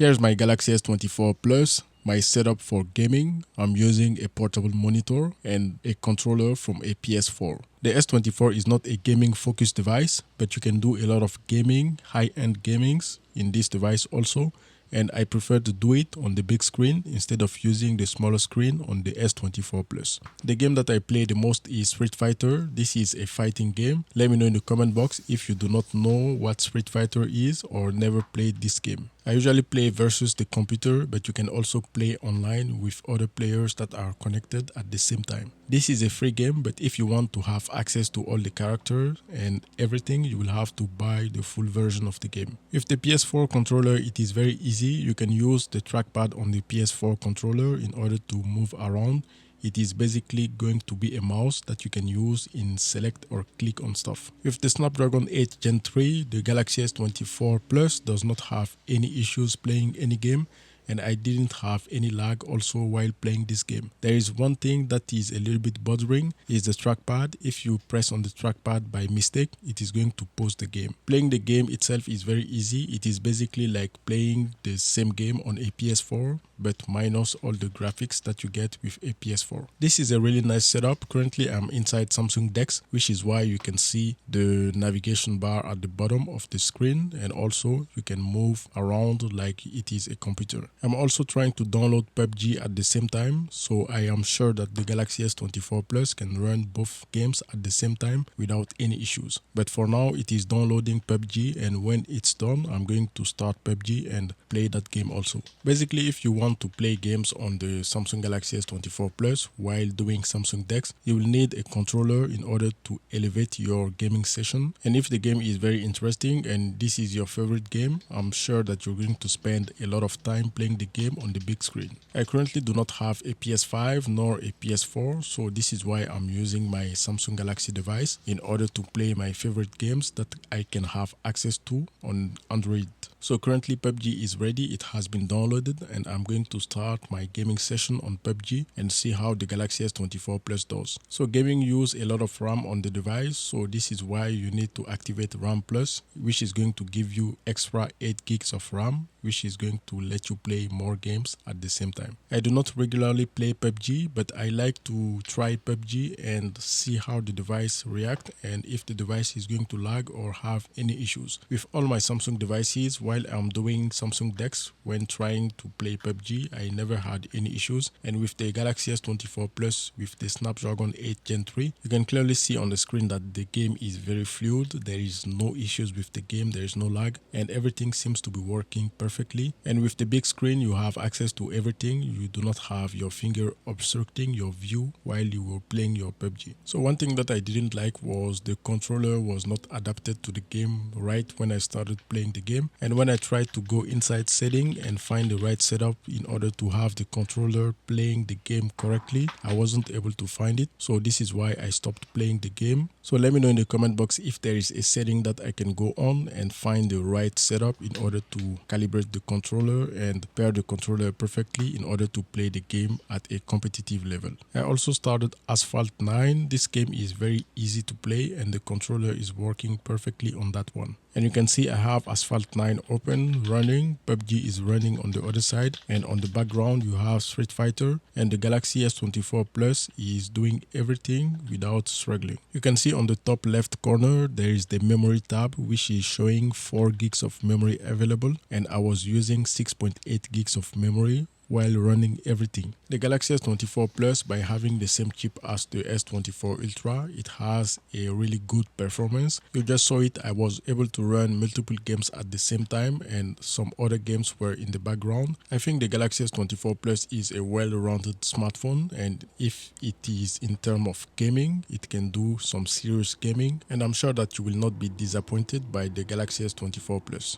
Here's my Galaxy S24 Plus. My setup for gaming, I'm using a portable monitor and a controller from a PS4. The S24 is not a gaming focused device, but you can do a lot of gaming, high-end gamings in this device also, and I prefer to do it on the big screen instead of using the smaller screen on the S24 Plus. The game that I play the most is Street Fighter. This is a fighting game. Let me know in the comment box if you do not know what Street Fighter is or never played this game. I usually play versus the computer, but you can also play online with other players that are connected at the same time. This is a free game, but if you want to have access to all the characters and everything, you will have to buy the full version of the game. With the PS4 controller, it is very easy. You can use the trackpad on the PS4 controller in order to move around. It is basically going to be a mouse that you can use in select or click on stuff. With the Snapdragon 8 Gen 3, the Galaxy S24 Plus does not have any issues playing any game, and I didn't have any lag also while playing this game. There is one thing that is a little bit bothering, is the trackpad. If you press on the trackpad by mistake, it is going to pause the game. Playing the game itself is very easy. It is basically like playing the same game on a PS4, but minus all the graphics that you get with a PS4. This is a really nice setup. Currently, I'm inside Samsung Dex, which is why you can see the navigation bar at the bottom of the screen, and also you can move around like it is a computer. I'm also trying to download PUBG at the same time, so I am sure that the Galaxy S24 Plus can run both games at the same time without any issues. But for now, it is downloading PUBG, and when it's done, I'm going to start PUBG and play that game also. Basically, if you want to play games on the Samsung Galaxy S24 Plus while doing Samsung Dex, you will need a controller in order to elevate your gaming session. And if the game is very interesting and this is your favorite game, I'm sure that you're going to spend a lot of time playing the game on the big screen. I currently do not have a PS5 nor a PS4, so this is why I'm using my Samsung Galaxy device in order to play my favorite games that I can have access to on Android. So currently PUBG is ready, it has been downloaded, and I'm going to start my gaming session on PUBG and see how the Galaxy S24 Plus does. So gaming use a lot of RAM on the device, so this is why you need to activate RAM Plus, which is going to give you extra 8 gigs of RAM, which is going to let you play more games at the same time. I do not regularly play PUBG, but I like to try PUBG and see how the device reacts and if the device is going to lag or have any issues. With all my Samsung devices, while I'm doing Samsung Dex when trying to play PUBG, I never had any issues. And with the Galaxy S24 Plus with the Snapdragon 8 Gen 3, you can clearly see on the screen that the game is very fluid. There is no issues with the game, there is no lag, and everything seems to be working perfectly. And with the big screen, you have access to everything. You do not have your finger obstructing your view while you were playing your PUBG. So one thing that I didn't like was the controller was not adapted to the game right when I started playing the game. And when I tried to go inside setting and find the right setup in order to have the controller playing the game correctly, I wasn't able to find it. So this is why I stopped playing the game. So let me know in the comment box if there is a setting that I can go on and find the right setup in order to calibrate the controller and pair the controller perfectly in order to play the game at a competitive level. I also started Asphalt 9. This game is very easy to play and the controller is working perfectly on that one. And you can see I have Asphalt 9 open, running. PUBG is running on the other side. And on the background, you have Street Fighter. And the Galaxy S24 Plus is doing everything without struggling. You can see on the top left corner, there is the memory tab, which is showing 4 gigs of memory available. And I was using 6.8 gigs of memory while running everything. The Galaxy S24 Plus, by having the same chip as the S24 Ultra, it has a really good performance. You just saw it, I was able to run multiple games at the same time and some other games were in the background. I think the Galaxy S24 Plus is a well-rounded smartphone, and if it is in terms of gaming, it can do some serious gaming, and I'm sure that you will not be disappointed by the Galaxy S24 Plus.